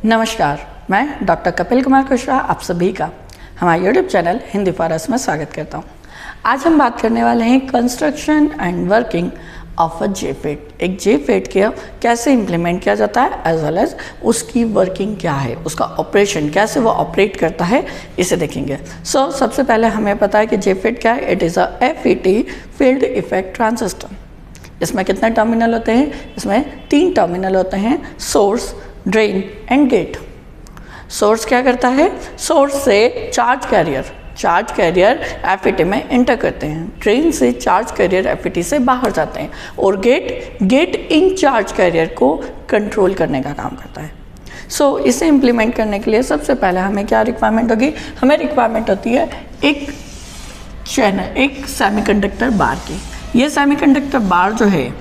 नमस्कार, मैं डॉक्टर कपिल कुमार कुशवाहा आप सभी का हमारे यूट्यूब चैनल हिंदी फॉरस में स्वागत करता हूं। आज हम बात करने वाले हैं construction and working of a JFET. एक जेफेट के कैसे इम्प्लीमेंट किया जाता है एज वेल एज उसकी वर्किंग क्या है, उसका ऑपरेशन कैसे वो ऑपरेट करता है, इसे देखेंगे। सबसे पहले हमें पता है कि जेफेट क्या है। It is a FET field effect transistor. इसमें कितने टर्मिनल होते हैं? इसमें 3 टर्मिनल होते हैं, source, drain and gate. Source क्या करता है? सोर्स से चार्ज कैरियर FET में एंटर करते हैं। ड्रेन से चार्ज कैरियर FET से बाहर जाते हैं और गेट इन चार्ज कैरियर को कंट्रोल करने का काम करता है। इसे इम्प्लीमेंट करने के लिए सबसे पहले हमें क्या रिक्वायरमेंट होगी? हमें रिक्वायरमेंट होती है एक सेमीकंडक्टर बार की। ये सेमीकंडक्टर बार जो है,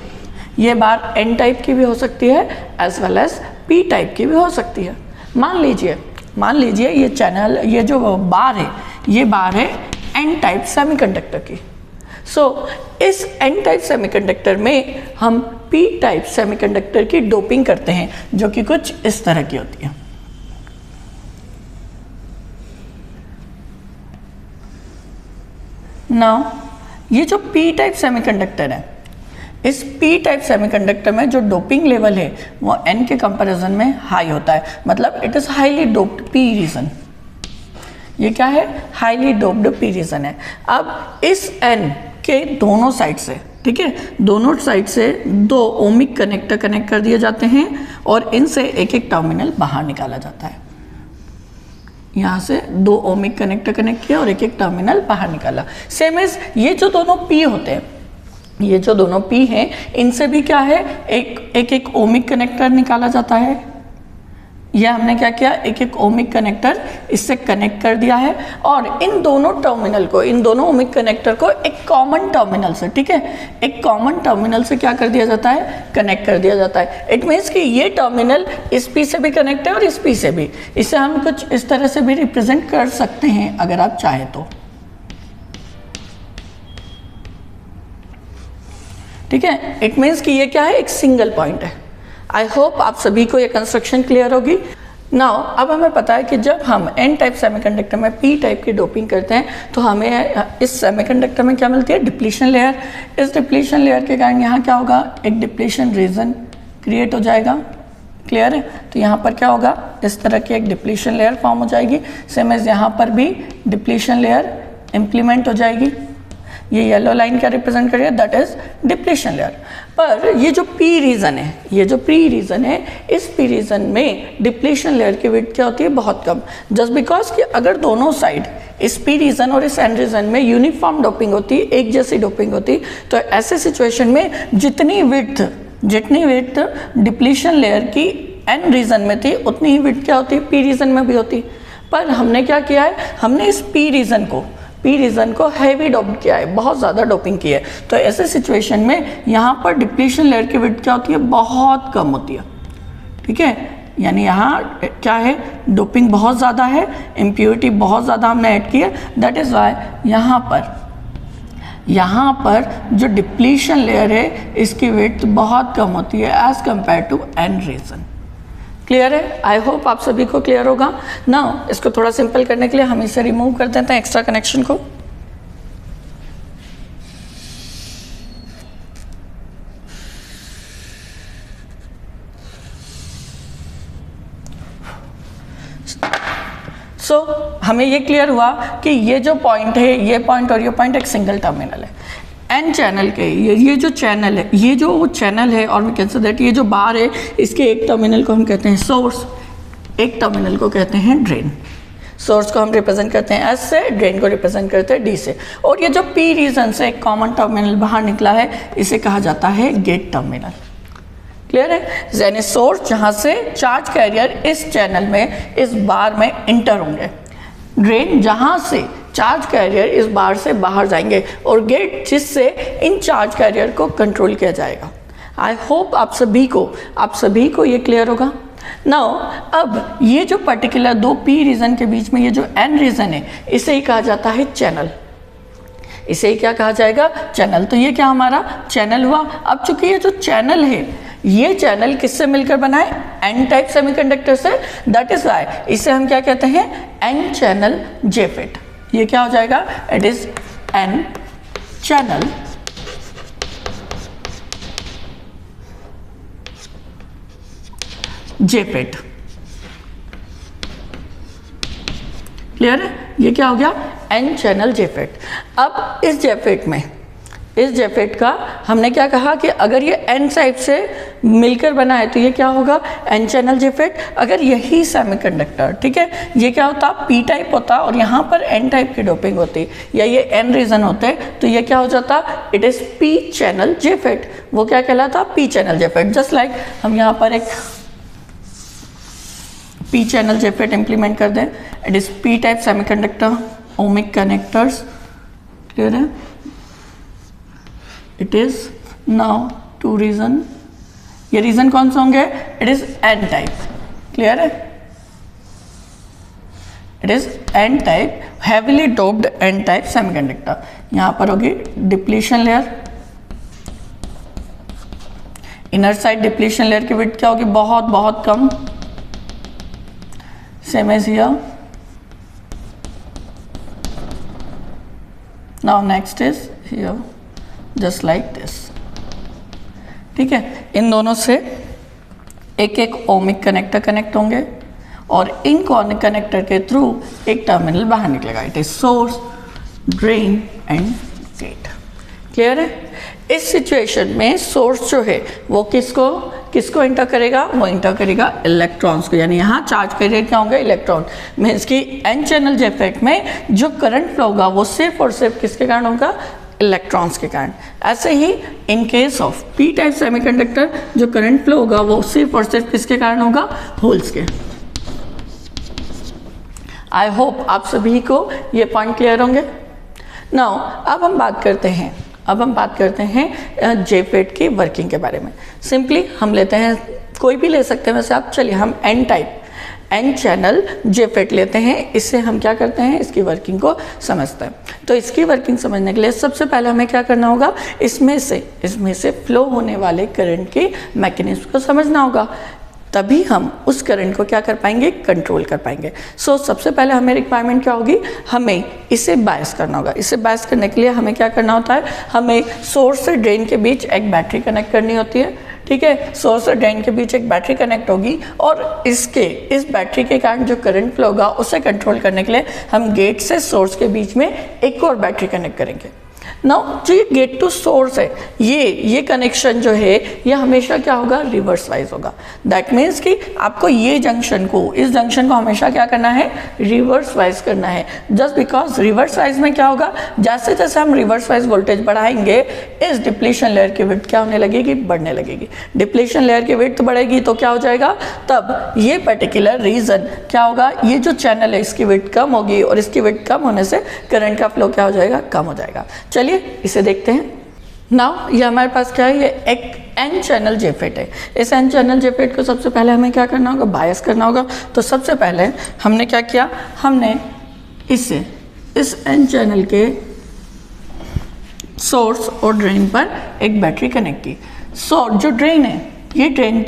ये बार N टाइप की भी हो सकती है as well as P type की भी हो सकती है। मान लीजिए ये चैनल, ये जो बार है, ये बार है N टाइप सेमीकंडक्टर की। इस N टाइप सेमीकंडक्टर में हम P टाइप सेमीकंडक्टर की डोपिंग करते हैं, जो कि कुछ इस तरह की होती है। नाउ ये जो P टाइप सेमीकंडक्टर है, इस P टाइप सेमीकंडक्टर में जो डोपिंग लेवल है वो N के कंपैरिजन में हाई होता है, मतलब it is highly doped P region. ये क्या है? हाईली डोप्ड P रीजन है। अब इस N के दोनों साइड से, ठीक है, दोनों साइड से 2 ओमिक कनेक्टर कनेक्ट कर दिए जाते हैं और इनसे एक एक टर्मिनल बाहर निकाला जाता है। यहाँ से 2 ओमिक कनेक्टर कनेक्ट किया और एक एक टर्मिनल बाहर निकाला। सेम एज ये जो दोनों P होते हैं, ये जो दोनों P हैं, इनसे भी क्या है, एक ओमिक कनेक्टर निकाला जाता है। यह हमने क्या किया, एक ओमिक कनेक्टर इससे कनेक्ट कर दिया है और इन दोनों ओमिक कनेक्टर को एक कॉमन टर्मिनल से, ठीक है, एक कॉमन टर्मिनल से क्या कर दिया जाता है? कनेक्ट कर दिया जाता है। इट मीन्स कि ये टर्मिनल इस P से भी कनेक्ट है और इस P से भी। इसे हम कुछ इस तरह से भी रिप्रेजेंट कर सकते हैं अगर आप चाहें तो, ठीक है। इट मीन्स कि ये क्या है, एक सिंगल पॉइंट है। आई होप आप सभी को ये कंस्ट्रक्शन क्लियर होगी। नाउ अब हमें पता है कि जब हम N टाइप सेमीकंडक्टर में P टाइप की डोपिंग करते हैं तो हमें इस सेमीकंडक्टर में क्या मिलती है? Depletion layer. इस डिप्लीशन लेयर के कारण यहाँ क्या होगा? एक डिप्लीशन रीजन क्रिएट हो जाएगा। क्लियर है? तो यहाँ पर क्या होगा? इस तरह की एक डिप्लीशन लेयर फॉर्म हो जाएगी। सेम एज यहाँ पर भी डिप्लीशन लेयर इम्प्लीमेंट हो जाएगी। ये येलो लाइन क्या रिप्रेजेंट कर रही है? That is depletion layer. पर ये जो P रीजन है, इस P रीजन में डिप्लीशन लेयर की विड्थ क्या होती है? बहुत कम। जस्ट बिकॉज कि अगर दोनों साइड, इस P रीजन और इस N रीजन में यूनिफॉर्म डोपिंग होती, एक जैसी डोपिंग होती, तो ऐसे सिचुएशन में जितनी विड्थ डिप्लीशन लेयर की N रीजन में थी, उतनी ही विड्थ क्या होती? P रीजन में भी होती। पर हमने क्या किया है? हमने इस P रीजन को हैवी डोप किया है, बहुत ज़्यादा डोपिंग की है। तो ऐसे सिचुएशन में यहाँ पर डिप्लीशन लेयर की विड्थ क्या होती है? बहुत कम होती है, ठीक है। यानी यहाँ क्या है? डोपिंग बहुत ज़्यादा है, इम्प्योरिटी बहुत ज़्यादा हमने ऐड की है। दैट इज़ वाई यहाँ पर जो डिप्लीशन लेयर है, इसकी विड्थ बहुत कम होती है as compare to N region. Clear है? आई होप आप सभी को क्लियर होगा। नाउ इसको थोड़ा सिंपल करने के लिए हम इसे रिमूव कर देते हैं, एक्स्ट्रा कनेक्शन को। हमें ये क्लियर हुआ कि ये जो पॉइंट है, ये पॉइंट और ये पॉइंट एक सिंगल टर्मिनल है। N चैनल के ये जो चैनल है और वी कैन से दैट ये जो बार है, इसके एक टर्मिनल को हम कहते हैं सोर्स, एक टर्मिनल को कहते हैं ड्रेन। सोर्स को हम रिप्रेजेंट करते हैं S से, ड्रेन को रिप्रेजेंट करते हैं D से। और ये जो P रीजन से एक कॉमन टर्मिनल बाहर निकला है, इसे कहा जाता है गेट टर्मिनल। क्लियर है? यानी सोर्स जहाँ से चार्ज कैरियर इस चैनल में, इस बार में इंटर होंगे, ड्रेन जहाँ से चार्ज कैरियर इस बार से बाहर जाएंगे, और गेट जिससे इन चार्ज कैरियर को कंट्रोल किया जाएगा। आई होप आप सभी को ये क्लियर होगा। नाउ अब ये जो पर्टिकुलर 2 P रीजन के बीच में ये जो N रीजन है, इसे ही कहा जाता है चैनल। इसे क्या कहा जाएगा? चैनल। तो ये क्या हमारा चैनल हुआ। अब चूंकि ये जो चैनल है, ये चैनल किससे मिलकर बना है? एन टाइप सेमीकंडक्टर से। दैट इज वाई इसे हम क्या कहते हैं? N channel JFET. ये क्या हो जाएगा? It is N channel JFET. Clear है? ये क्या हो गया? N channel JFET. अब इस जेफेट का हमने क्या कहा कि अगर ये एन टाइप से मिलकर बना है तो ये क्या होगा? N channel JFET. अगर यही सेमीकंडक्टर, ठीक है, ये क्या होता? पी टाइप होता और यहाँ पर एन टाइप की डोपिंग होती या ये एन रीजन होते तो ये क्या हो जाता? It is P channel JFET. वो क्या कहलाता? P channel JFET. Just like हम यहाँ पर एक पी चैनल जेफेट इंप्लीमेंट कर दें। It is P type semiconductor ohmic connectors. Clear है? It is now two region. ये रीजन कौन से होंगे? It is N type. Clear है? It is N type, heavily doped N type semiconductor. यहां पर होगी depletion layer. Inner side depletion layer की विड्थ क्या होगी? बहुत बहुत कम। Same as here. Now next is here just like this. ठीक है, इन दोनों से एक एक ओमिक कनेक्टर कनेक्ट होंगे और इन कनेक्टर के थ्रू एक टर्मिनल बाहर निकलेगा। It is source, drain and gate. Clear है? इस सिचुएशन में सोर्स जो है वो किसको इंटर करेगा? वो इंटर करेगा इलेक्ट्रॉन्स को, यानी यहाँ चार्ज करेगा क्या होंगे? इलेक्ट्रॉन। मीन्स कि एन चैनल जेफेट में जो करंट फ्लो होगा वो सिर्फ और सिर्फ किसके कारण होगा? इलेक्ट्रॉन्स के कारण। ऐसे ही in case of P type semiconductor जो करंट फ्लो होगा वो सिर्फ और सिर्फ किसके कारण होगा? होल्स के। आई होप आप सभी को ये पॉइंट क्लियर होंगे। नाउ अब हम बात करते हैं जेफेट की वर्किंग के बारे में। सिंपली हम लेते हैं, कोई भी ले सकते हैं वैसे आप। चलिए हम N type N channel JFET लेते हैं। इससे हम क्या करते हैं? इसकी वर्किंग को समझते हैं। तो इसकी वर्किंग समझने के लिए सबसे पहले हमें क्या करना होगा? इसमें से फ्लो होने वाले करंट के मैकेनिज्म को समझना होगा, तभी हम उस करंट को क्या कर पाएंगे? कंट्रोल कर पाएंगे। सो सबसे पहले हमें रिक्वायरमेंट क्या होगी? हमें इसे बायस करना होगा। इसे बायस करने के लिए हमें क्या करना होता है? हमें सोर्स से ड्रेन के बीच एक बैटरी कनेक्ट करनी होती है। ठीक है, सोर्स और ड्रेन के बीच एक बैटरी कनेक्ट होगी और इस बैटरी के कारण जो करंट फ्लो होगा उसे कंट्रोल करने के लिए हम गेट से सोर्स के बीच में एक और बैटरी कनेक्ट करेंगे। नाउ जो ये गेट टू सोर्स है, ये कनेक्शन जो है ये हमेशा क्या होगा? रिवर्स वाइज होगा। दैट मीन्स कि आपको इस जंक्शन को हमेशा क्या करना है? रिवर्स वाइज करना है। जस्ट बिकॉज रिवर्स वाइज में क्या होगा? जैसे जैसे हम रिवर्स वाइज वोल्टेज बढ़ाएंगे इस डिप्लीशन लेयर की विड्थ क्या होने लगेगी? बढ़ने लगेगी। डिप्लीशन लेयर की विड्थ बढ़ेगी तो क्या हो जाएगा? तब ये पर्टिकुलर रीजन क्या होगा? ये जो चैनल है इसकी विड्थ कम होगी और इसकी विड्थ कम होने से करंट का फ्लो क्या हो जाएगा? कम हो जाएगा। चलिए इसे देखते हैं। नाउ ये हमारे पास क्या है? ये एक एन चैनल जेफेट है। इस एन चैनल जेफेट को सबसे पहले हमें क्या करना होगा? बायस करना होगा। तो सबसे पहले हमने क्या किया? हमने इस एन चैनल के सोर्स और ड्रेन पर एक बैटरी कनेक्ट की। जो ड्रेन है ये ड्रेन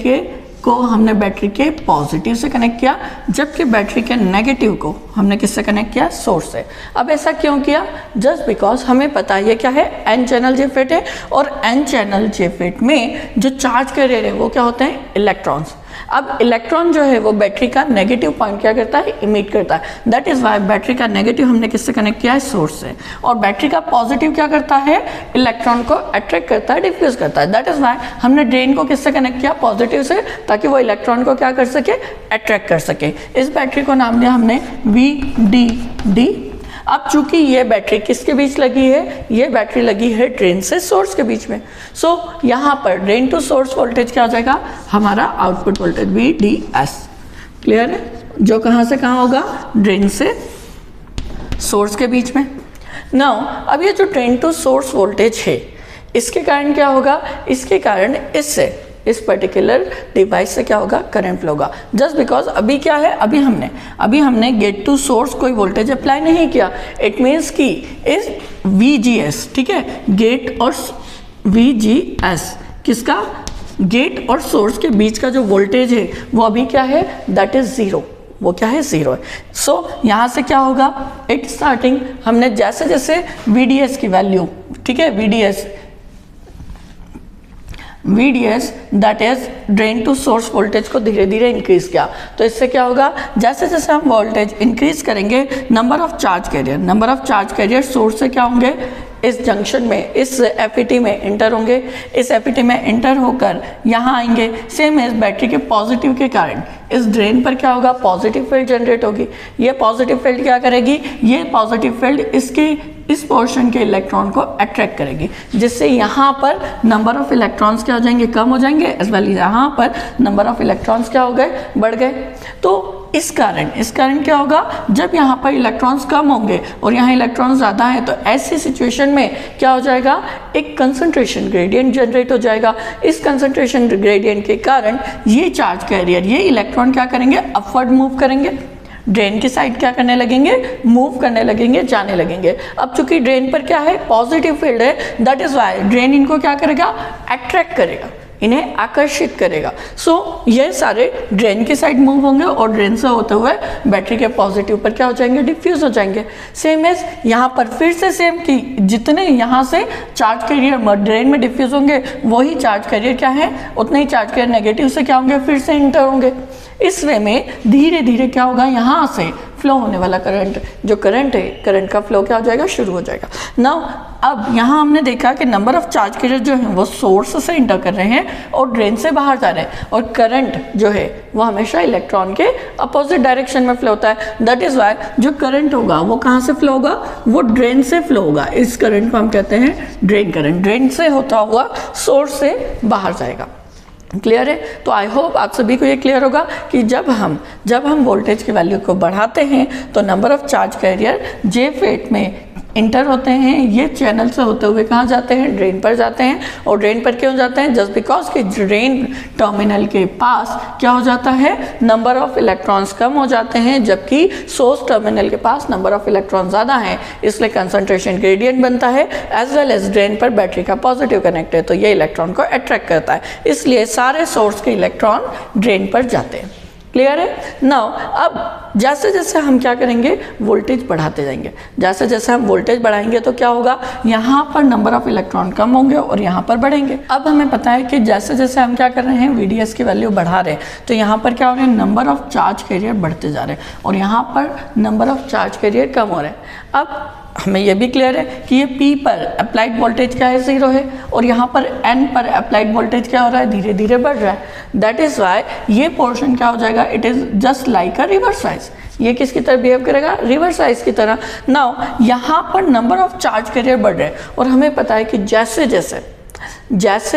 को हमने बैटरी के पॉजिटिव से कनेक्ट किया, जबकि बैटरी के नेगेटिव को हमने किससे कनेक्ट किया? सोर्स से। अब ऐसा क्यों किया? जस्ट बिकॉज हमें पता है ये क्या है? एन चैनल जेफेट है और एन चैनल जेफेट में जो चार्ज कैरियर है वो क्या होते हैं? इलेक्ट्रॉन्स। अब इलेक्ट्रॉन जो है वो बैटरी का नेगेटिव पॉइंट क्या करता है? इमिट करता है। दैट इज वाई बैटरी का नेगेटिव हमने किससे कनेक्ट किया है? सोर्स से। और बैटरी का पॉजिटिव क्या करता है? इलेक्ट्रॉन को अट्रैक्ट करता है, डिफ्यूज करता है। दैट इज वाई हमने ड्रेन को किससे कनेक्ट किया? पॉजिटिव से, ताकि वो इलेक्ट्रॉन को क्या कर सके? अट्रैक्ट कर सके। इस बैटरी को नाम दिया हमने VDD। अब चूंकि ये बैटरी किसके बीच लगी है? ये बैटरी लगी है ड्रेन से सोर्स के बीच में। सो यहाँ पर ड्रेन टू सोर्स वोल्टेज क्या हो जाएगा? हमारा आउटपुट वोल्टेज VDS। क्लियर है? जो कहाँ से कहाँ होगा? ड्रेन से सोर्स के बीच में। नाउ अब ये जो ड्रेन टू सोर्स वोल्टेज है इसके कारण क्या होगा? इसके कारण इस पर्टिकुलर डिवाइस से क्या होगा? करंट फ्लो होगा। जस्ट बिकॉज अभी क्या है? अभी हमने गेट टू सोर्स कोई वोल्टेज अप्लाई नहीं किया। इट मीन्स कि इस VGS, ठीक है, गेट और VGS किसका? गेट और सोर्स के बीच का जो वोल्टेज है वो अभी क्या है, दैट इज जीरो, वो क्या है, जीरो है। सो यहाँ से क्या होगा, इट स्टार्टिंग हमने जैसे जैसे VDS की वैल्यू, ठीक है, VDS that is drain to source voltage को धीरे धीरे इंक्रीज किया, तो इससे क्या होगा, जैसे जैसे हम वोल्टेज इंक्रीज करेंगे number of charge carrier source से क्या होंगे, इस जंक्शन में, इस FET में इंटर होंगे, इस FET में इंटर होकर यहाँ आएंगे। सेम इस बैटरी के पॉजिटिव के कारण इस ड्रेन पर क्या होगा, पॉजिटिव फील्ड जनरेट होगी। ये पॉजिटिव फील्ड क्या करेगी, ये पॉजिटिव फील्ड इस पोर्शन के इलेक्ट्रॉन को अट्रैक्ट करेगी, जिससे यहाँ पर नंबर ऑफ इलेक्ट्रॉन्स क्या हो जाएंगे, कम हो जाएंगे, एज वेल यहाँ पर नंबर ऑफ इलेक्ट्रॉन्स क्या हो गए, बढ़ गए। तो इस कारण क्या होगा, जब यहाँ पर इलेक्ट्रॉन्स कम होंगे और यहाँ इलेक्ट्रॉन्स ज़्यादा हैं, तो ऐसी सिचुएशन में क्या हो जाएगा, एक कंसंट्रेशन ग्रेडियंट जनरेट हो जाएगा। इस कंसंट्रेशन ग्रेडियंट के कारण ये चार्ज कैरियर, ये इलेक्ट्रॉन क्या करेंगे, अपवर्ड मूव करेंगे, ड्रेन की साइड क्या करने लगेंगे, मूव करने लगेंगे, जाने लगेंगे। अब चूंकि ड्रेन पर क्या है, पॉजिटिव फील्ड है, दैट इज वाई ड्रेन इनको क्या करेगा, अट्रैक्ट करेगा, इन्हें आकर्षित करेगा। सो ये सारे ड्रेन की साइड मूव होंगे और ड्रेन से होते हुए बैटरी के पॉजिटिव पर क्या हो जाएंगे, डिफ्यूज हो जाएंगे। सेम एज यहाँ पर फिर से सेम कि जितने यहाँ से चार्ज कैरियर ड्रेन में डिफ्यूज होंगे, वही चार्ज कैरियर क्या है, उतने ही चार्ज कैरियर नेगेटिव से क्या होंगे, फिर से इंटर होंगे। इस वे में धीरे धीरे क्या होगा, यहाँ से फ्लो होने वाला करंट, जो करंट है, करंट का फ्लो क्या हो जाएगा, शुरू हो जाएगा। नाउ अब यहाँ हमने देखा कि नंबर ऑफ चार्ज कैरियर जो है वो सोर्स से इंटर कर रहे हैं और ड्रेन से बाहर जा रहे हैं, और करंट जो है वो हमेशा इलेक्ट्रॉन के अपोजिट डायरेक्शन में फ्लो होता है। दैट इज वाई जो करंट होगा वो कहाँ से फ्लो होगा, वो ड्रेन से फ्लो होगा। इस करंट को हम कहते हैं ड्रेन करंट, ड्रेन से होता हुआ सोर्स से बाहर जाएगा। क्लियर है? तो आई होप आप सभी को ये क्लियर होगा कि जब हम वोल्टेज की वैल्यू को बढ़ाते हैं तो number of charge carrier JFET में इंटर होते हैं, ये चैनल से होते हुए कहाँ जाते हैं, ड्रेन पर जाते हैं। और ड्रेन पर क्यों जाते हैं, जस्ट बिकॉज कि ड्रेन टर्मिनल के पास क्या हो जाता है, नंबर ऑफ इलेक्ट्रॉन्स कम हो जाते हैं, जबकि सोर्स टर्मिनल के पास नंबर ऑफ इलेक्ट्रॉन ज़्यादा हैं, इसलिए कंसंट्रेशन ग्रेडियंट बनता है। एज वेल एज ड्रेन पर बैटरी का पॉजिटिव कनेक्ट है, तो ये इलेक्ट्रॉन को अट्रैक्ट करता है, इसलिए सारे सोर्स के इलेक्ट्रॉन ड्रेन पर जाते हैं। क्लियर है? नाउ अब जैसे जैसे हम क्या करेंगे, वोल्टेज बढ़ाते जाएंगे, जैसे जैसे हम वोल्टेज बढ़ाएंगे तो क्या होगा, यहाँ पर नंबर ऑफ इलेक्ट्रॉन कम होंगे और यहाँ पर बढ़ेंगे। अब हमें पता है कि जैसे जैसे हम क्या कर रहे हैं, VDS की वैल्यू बढ़ा रहे हैं, तो यहाँ पर क्या हो रहा है, नंबर ऑफ चार्ज कैरियर बढ़ते जा रहे हैं और यहाँ पर नंबर ऑफ चार्ज कैरियर कम हो रहे हैं। अब हमें यह भी क्लियर है कि ये P पर अप्लाइड वोल्टेज क्या है, 0 है, और यहाँ पर N पर अप्लाइड वोल्टेज क्या हो रहा है, धीरे धीरे बढ़ रहा है। दैट इज वाई ये पोर्शन क्या हो जाएगा, it is just like a reverse size. ये किसकी तरह बिहेव करेगा, रिवर्स साइज की तरह। नाउ यहाँ पर नंबर ऑफ चार्ज कैरियर बढ़ रहे हैं और हमें पता है कि जैसे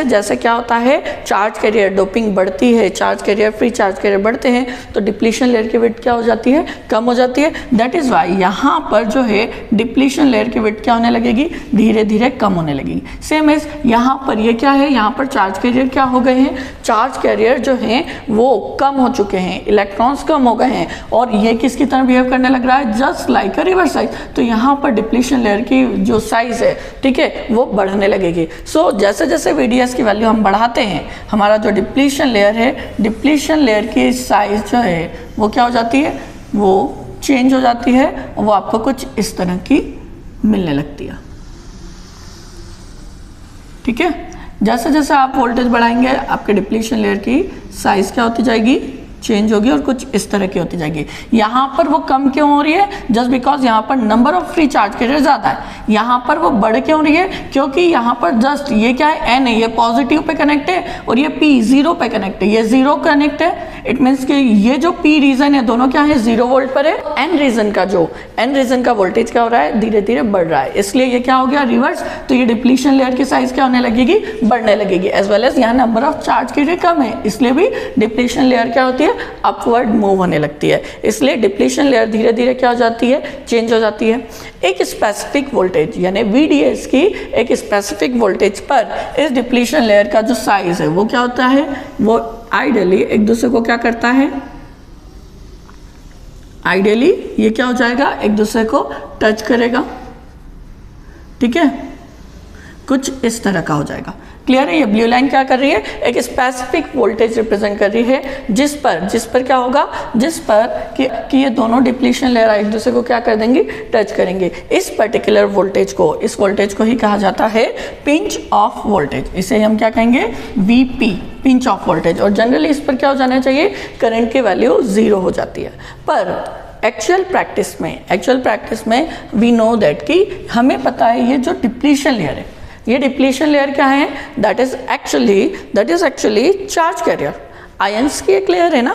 जैसे क्या होता है, चार्ज कैरियर डोपिंग बढ़ती है, charge carrier free charge carrier बढ़ते हैं, तो डिप्लीशन लेयर की विड्थ क्या हो जाती है, कम हो जाती है। दैट इज वाई यहाँ पर जो है डिप्लीशन लेयर की विड्थ क्या होने लगेगी, धीरे धीरे कम होने लगेगी। सेम एज यहाँ पर ये क्या है, यहाँ पर चार्ज कैरियर क्या हो गए हैं, चार्ज कैरियर जो हैं वो कम हो चुके हैं, इलेक्ट्रॉन्स कम हो गए हैं, और ये किसकी तरह बिहेव करने लग रहा है, just like a reverse size. तो यहाँ पर डिप्लीशन लेयर की जो साइज है, ठीक है, वो बढ़ने लगेगी। सो जैसे जैसे VDS की वैल्यू हम बढ़ाते हैं, हमारा जो डिप्लीशन लेयर है, डिप्लीशन लेयर की साइज जो है वो क्या हो जाती है, वो चेंज हो जाती है, और वो आपको कुछ इस तरह की मिलने लगती है। ठीक है? जैसे जैसे आप वोल्टेज बढ़ाएंगे, आपके डिप्लीशन लेयर की साइज क्या होती जाएगी, चेंज होगी और कुछ इस तरह की होती जाएगी। यहाँ पर वो कम क्यों हो रही है, जस्ट बिकॉज यहाँ पर number of free charge carrier ज़्यादा है। यहाँ पर वो बढ़ क्यों रही है, क्योंकि यहाँ पर जस्ट ये क्या है, N है, ये पॉजिटिव पे कनेक्ट है और ये P 0 पे कनेक्ट है, ये 0 कनेक्ट है। इट मीन्स कि ये जो P रीजन है, दोनों क्या है, 0 वोल्ट पर है। N रीजन का वोल्टेज क्या हो रहा है, धीरे धीरे बढ़ रहा है, इसलिए ये क्या हो गया, रिवर्स। तो ये डिप्लीशन लेयर की साइज क्या होने लगेगी, बढ़ने लगेगी। एज वेल एज यहाँ नंबर ऑफ चार्ज कैरियर कम है, इसलिए भी डिप्लीशन लेयर क्या होती है, अपवर्ड मूव होने लगती है, इसलिए डिप्लीशन लेयर धीरे धीरे क्या हो जाती है, चेंज हो जाती है। एक स्पेसिफिक वोल्टेज यानी VDS की एक स्पेसिफिक वोल्टेज पर इस डिप्लीशन लेयर का जो साइज है वो क्या होता है, वो आइडियली एक दूसरे को क्या करता है, आइडियली ये क्या हो जाएगा, एक दूसरे को टच करेगा। ठीक है, कुछ इस तरह का हो जाएगा। क्लियर है? ये ब्लू लाइन क्या कर रही है, एक स्पेसिफिक वोल्टेज रिप्रेजेंट कर रही है, जिस पर क्या होगा, जिस पर कि ये दोनों डिप्लीशन लेयर एक दूसरे को क्या कर देंगे, टच करेंगे। इस पर्टिकुलर वोल्टेज को, इस वोल्टेज को ही कहा जाता है पिंच ऑफ वोल्टेज। इसे हम क्या कहेंगे, वीपी, पिंच ऑफ वोल्टेज। और जनरली इस पर क्या हो जाना चाहिए, करंट की वैल्यू 0 हो जाती है। पर एक्चुअल प्रैक्टिस में वी नो दैट कि हमें पता है ये जो डिप्लीशन लेयर है, ये डिप्लीशन लेयर क्या है, that is actually charge carrier. Ions की एक लेयर है ना,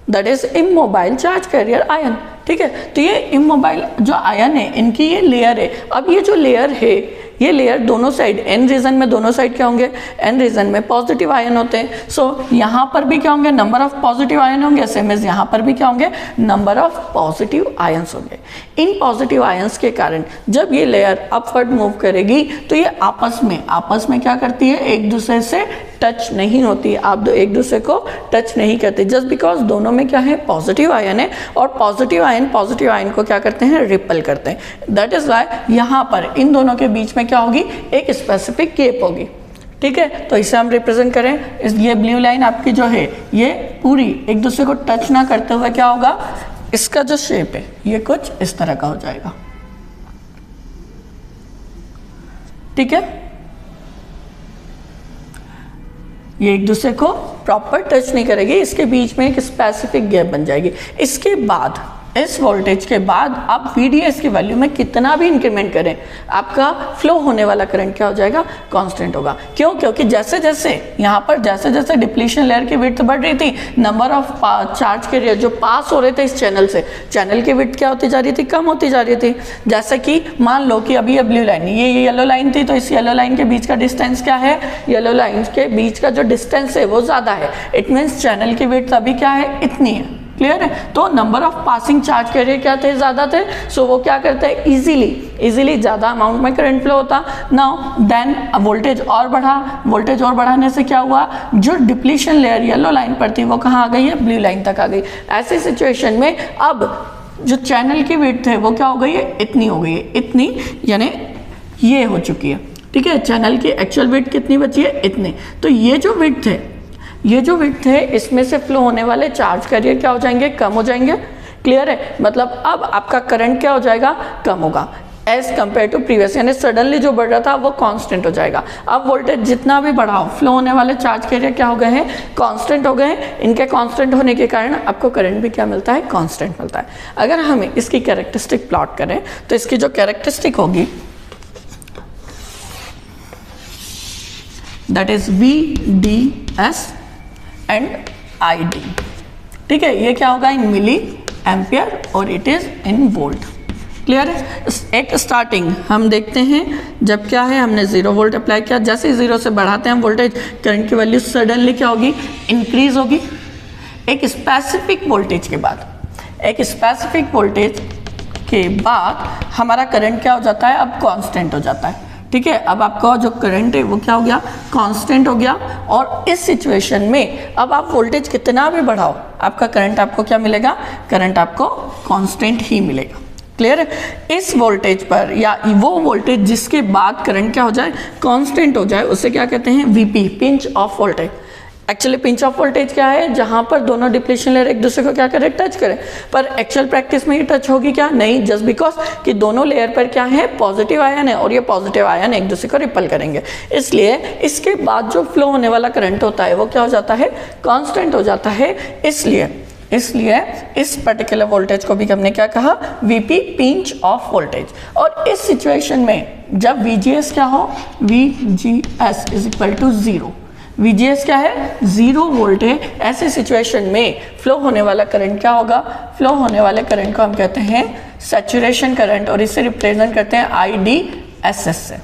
that is immobile charge carrier ion. ठीक है, तो ये इमोबाइल जो आयन है, इनकी ये लेयर है। अब ये जो लेयर है, ये लेयर दोनों साइड, एन रीजन में दोनों साइड क्या होंगे, एन रीजन में पॉजिटिव आयन होते हैं। सो यहाँ पर भी क्या होंगे, नंबर ऑफ पॉजिटिव आयन होंगे, सेम एज यहाँ पर भी क्या होंगे, नंबर ऑफ पॉजिटिव आयंस होंगे। इन पॉजिटिव आयंस के कारण जब ये लेयर अपवर्ड मूव करेगी तो ये आपस में क्या करती है, एक दूसरे से टच नहीं होती। आप एक दूसरे को टच नहीं करते, जस्ट बिकॉज दोनों में क्या है, पॉजिटिव आयन है, और पॉजिटिव आयन को क्या करते हैं, रिपल करते हैं। दैट इज वाई यहाँ पर इन दोनों के बीच में क्या होगी, एक स्पेसिफिक गैप होगी। ठीक है, तो इसे हम रिप्रेजेंट करें, ये ब्लू लाइन आपकी जो है, ये पूरी एक दूसरे को टच ना करते हुए क्या होगा, इसका जो शेप है ये कुछ इस तरह का हो जाएगा। ठीक है, ये एक दूसरे को प्रॉपर टच नहीं करेगी, इसके बीच में एक स्पेसिफिक गैप बन जाएगी। इसके बाद, इस वोल्टेज के बाद आप VDS की वैल्यू में कितना भी इंक्रीमेंट करें, आपका फ्लो होने वाला करंट क्या हो जाएगा, कांस्टेंट होगा। क्यों? क्योंकि जैसे जैसे डिप्लीशन लेयर की विड्थ बढ़ रही थी, नंबर ऑफ चार्ज कैरियर जो पास हो रहे थे इस चैनल से, चैनल की विड्थ क्या होती जा रही थी, कम होती जा रही थी। जैसे कि मान लो कि अभी ये ब्लू लाइन, ये येलो लाइन थी, तो इस येलो लाइन के बीच का डिस्टेंस क्या है, येलो लाइन के बीच का जो डिस्टेंस है वो ज़्यादा है। इट मीन्स चैनल की विड्थ अभी क्या है, इतनी है। क्लियर है? तो number of passing charge carrier क्या थे, ज़्यादा थे। सो वो क्या करते हैं, इजीली ज़्यादा अमाउंट में करंट फ्लो होता। नाउ देन वोल्टेज और बढ़ाने से क्या हुआ, जो डिप्लीशन लेयर येलो लाइन पर थी वो कहाँ आ गई है, ब्लू लाइन तक आ गई। ऐसी सिचुएशन में अब जो चैनल की विड्थ है वो क्या हो गई है, इतनी हो गई है, इतनी यानी ये हो चुकी है। ठीक है, चैनल की एक्चुअल विड्थ कितनी बची है, इतनी। तो ये जो विड्थ है इसमें से फ्लो होने वाले चार्ज कैरियर क्या हो जाएंगे, कम हो जाएंगे। क्लियर है? मतलब अब आपका करंट क्या हो जाएगा, कम होगा एज कंपेयर टू प्रीवियस, यानी सडनली जो बढ़ रहा था वो कांस्टेंट हो जाएगा। अब वोल्टेज जितना भी बढ़ाओ, फ्लो होने वाले चार्ज कैरियर क्या हो गए हैं, कांस्टेंट हो गए हैं। इनके कांस्टेंट होने के कारण आपको करंट भी क्या मिलता है, कांस्टेंट मिलता है। अगर हम इसकी कैरेक्टरिस्टिक प्लॉट करें तो इसकी जो कैरेक्टरिस्टिक होगी that is VDS and ID। ठीक है, ये क्या होगा, इन मिली एम्पियर और it is in volt. Clear है? एक स्टार्टिंग हम देखते हैं, जब क्या है, हमने 0 वोल्ट अप्लाई किया, जैसे ही 0 से बढ़ाते हैं हम वोल्टेज, करंट की वैल्यू सडनली क्या होगी, इंक्रीज होगी। एक स्पेसिफिक वोल्टेज के बाद हमारा करंट क्या हो जाता है, अब कांस्टेंट हो जाता है। ठीक है, अब आपका जो करंट है वो क्या हो गया, कांस्टेंट हो गया। और इस सिचुएशन में अब आप वोल्टेज कितना भी बढ़ाओ, आपका करंट आपको क्या मिलेगा, करंट आपको कांस्टेंट ही मिलेगा। क्लियर है? इस वोल्टेज पर या वो वोल्टेज जिसके बाद करंट क्या हो जाए, कांस्टेंट हो जाए, उसे क्या कहते हैं, VP, pinch off voltage. Actually pinch off voltage क्या है, जहां पर दोनों डिप्लीशन लेयर एक दूसरे को क्या करें, टच करें। पर एक्चुअल प्रैक्टिस में ये टच होगी क्या, नहीं, जस्ट बिकॉज कि दोनों लेयर पर क्या है, पॉजिटिव आयन है, और ये पॉजिटिव आयन एक दूसरे को रिपल करेंगे। इसलिए इसके बाद जो फ्लो होने वाला करंट होता है वो क्या हो जाता है, कांस्टेंट हो जाता है। इसलिए इस पर्टिकुलर वोल्टेज को भी हमने क्या कहा, VP, पिंच ऑफ वोल्टेज। और इस सिचुएशन में जब VGS क्या हो, VGS is equal to 0, VGS क्या है, 0 वोल्ट है। ऐसे सिचुएशन में फ्लो होने वाला करंट क्या होगा, फ्लो होने वाले करंट को हम कहते हैं सैचुरेशन करंट, और इसे रिप्रेजेंट करते हैं IDSS से।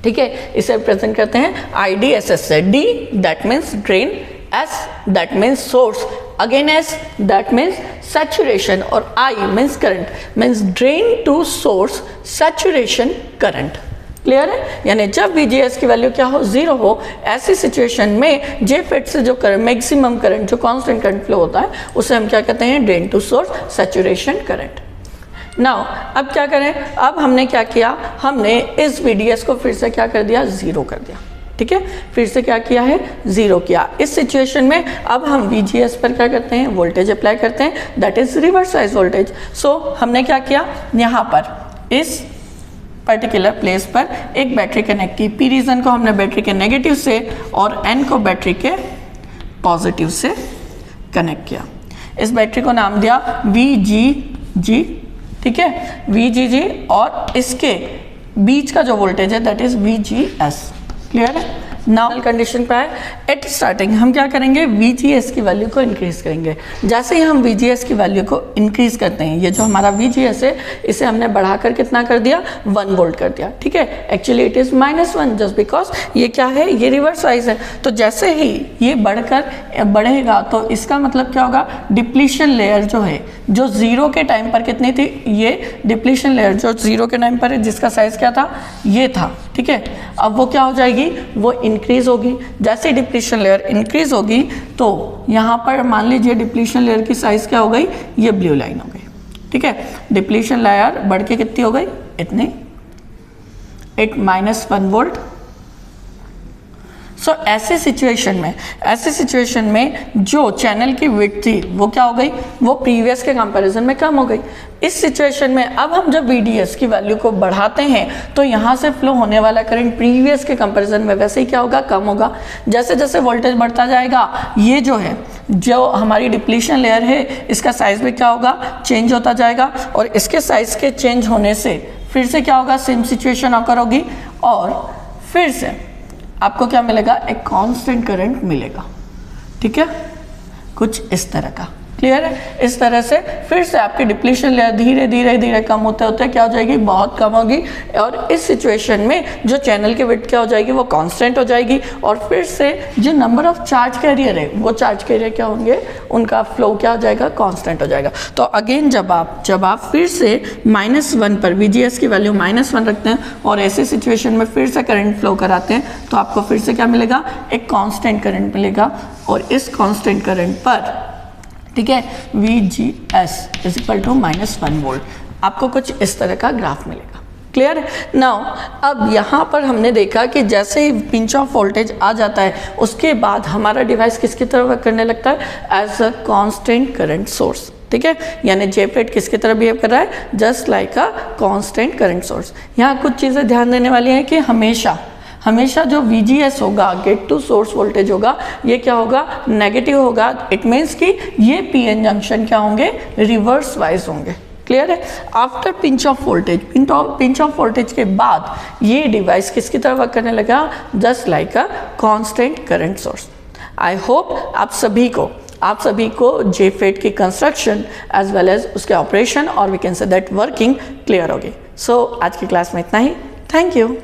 ठीक है, इसे रिप्रेजेंट करते हैं IDSS से। D that means drain, S that means source, again S that means saturation, और I means current, means drain to source saturation current. Clear है? यानी जब VGS की वैल्यू क्या हो, 0 हो, ऐसी सिचुएशन में जे फेट से जो मैक्सिमम करंट, जो कांस्टेंट करंट फ्लो होता है, उसे हम क्या कहते हैं, drain to source saturation current. Now अब क्या करें, अब हमने क्या किया, हमने इस VDS को फिर से क्या कर दिया, 0 कर दिया, ठीक है, फिर से क्या किया है, 0 किया। इस सिचुएशन में अब हम VGS पर क्या करते हैं, वोल्टेज अप्लाई करते हैं, that is reverse bias voltage. So हमने क्या किया, यहाँ पर इस पर्टिकुलर प्लेस पर एक बैटरी कनेक्ट की, P रीजन को हमने बैटरी के नेगेटिव से और N को बैटरी के पॉजिटिव से कनेक्ट किया। इस बैटरी को नाम दिया VGG, ठीक है, VGG, और इसके बीच का जो वोल्टेज है दैट इज VGS। क्लियर है। नाउ कंडीशन पे है, एट स्टार्टिंग हम क्या करेंगे, VGS की वैल्यू को इंक्रीज करेंगे। जैसे ही हम VGS की वैल्यू को इंक्रीज करते हैं, ये जो हमारा VGS है इसे हमने बढ़ाकर कितना कर दिया, 1 वोल्ट कर दिया, ठीक है। Actually it is -1 just because ये क्या है, ये रिवर्स वाइज है। तो जैसे ही ये बढ़ेगा तो इसका मतलब क्या होगा, डिप्लीशन लेयर जो है, जो 0 के टाइम पर कितनी थी, ये डिप्लीशन लेयर जो 0 के टाइम पर है, जिसका साइज क्या था, ये था, ठीक है। अब वो क्या हो जाएगी, वो इंक्रीज होगी। जैसे ही डिप्लीशन लेयर इंक्रीज होगी तो यहाँ पर मान लीजिए डिप्लीशन लेयर की साइज क्या हो गई, ये ब्लू लाइन हो गई, ठीक है। डिप्लीशन लेयर बढ़ के कितनी हो गई, इतनी, इट -1 वोल्ट। सो ऐसे सिचुएशन में जो चैनल की विड्थ थी वो क्या हो गई, वो प्रीवियस के कंपैरिजन में कम हो गई। इस सिचुएशन में अब हम जब VDS की वैल्यू को बढ़ाते हैं तो यहाँ से फ्लो होने वाला करंट प्रीवियस के कंपैरिजन में वैसे ही क्या होगा, कम होगा। जैसे जैसे वोल्टेज बढ़ता जाएगा, ये जो है, जो हमारी डिप्लीशन लेयर है, इसका साइज भी क्या होगा, चेंज होता जाएगा, और इसके साइज के चेंज होने से फिर से क्या होगा, सेम सिचुएशन ऑकर होगी, और फिर से आपको क्या मिलेगा, एक कांस्टेंट करंट मिलेगा, ठीक है, कुछ इस तरह का। क्लियर है। इस तरह से फिर से आपकी डिप्लीशन लेयर धीरे धीरे धीरे कम होते होते क्या हो जाएगी, बहुत कम होगी, और इस सिचुएशन में जो चैनल की विड्थ क्या हो जाएगी, वो कांस्टेंट हो जाएगी, और फिर से जो नंबर ऑफ चार्ज कैरियर है, वो चार्ज कैरियर क्या होंगे, उनका फ्लो क्या हो जाएगा, कांस्टेंट हो जाएगा। तो अगेन जब आप फिर से -1 पर VGS की वैल्यू -1 रखते हैं और ऐसे सिचुएशन में फिर से करंट फ्लो कराते हैं, तो आपको फिर से क्या मिलेगा, एक कांस्टेंट करंट मिलेगा, और इस कांस्टेंट करंट पर, ठीक है, VGS = -1 वोल्ट, आपको कुछ इस तरह का ग्राफ मिलेगा। क्लियर है। नाउ अब यहाँ पर हमने देखा कि जैसे ही पिंच ऑफ वोल्टेज आ जाता है, उसके बाद हमारा डिवाइस किसकी तरह वर्क करने लगता है, as a constant current source, ठीक है। यानी JFET किसकी तरह बिहेव कर रहा है, just like a constant current source. यहाँ कुछ चीज़ें ध्यान देने वाली हैं कि हमेशा जो VGS होगा, गेट टू सोर्स वोल्टेज होगा, ये क्या होगा, नेगेटिव होगा। इट मीन्स कि ये PN जंक्शन क्या होंगे, रिवर्स वाइज होंगे। क्लियर है। आफ्टर पिंच ऑफ वोल्टेज के बाद ये डिवाइस किसकी तरह वर्क करने लगा, just like a constant current source. I hope आप सभी को JFET की कंस्ट्रक्शन एज वेल एज उसके ऑपरेशन और we can say that working clear होगी। सो आज की क्लास में इतना ही। Thank you.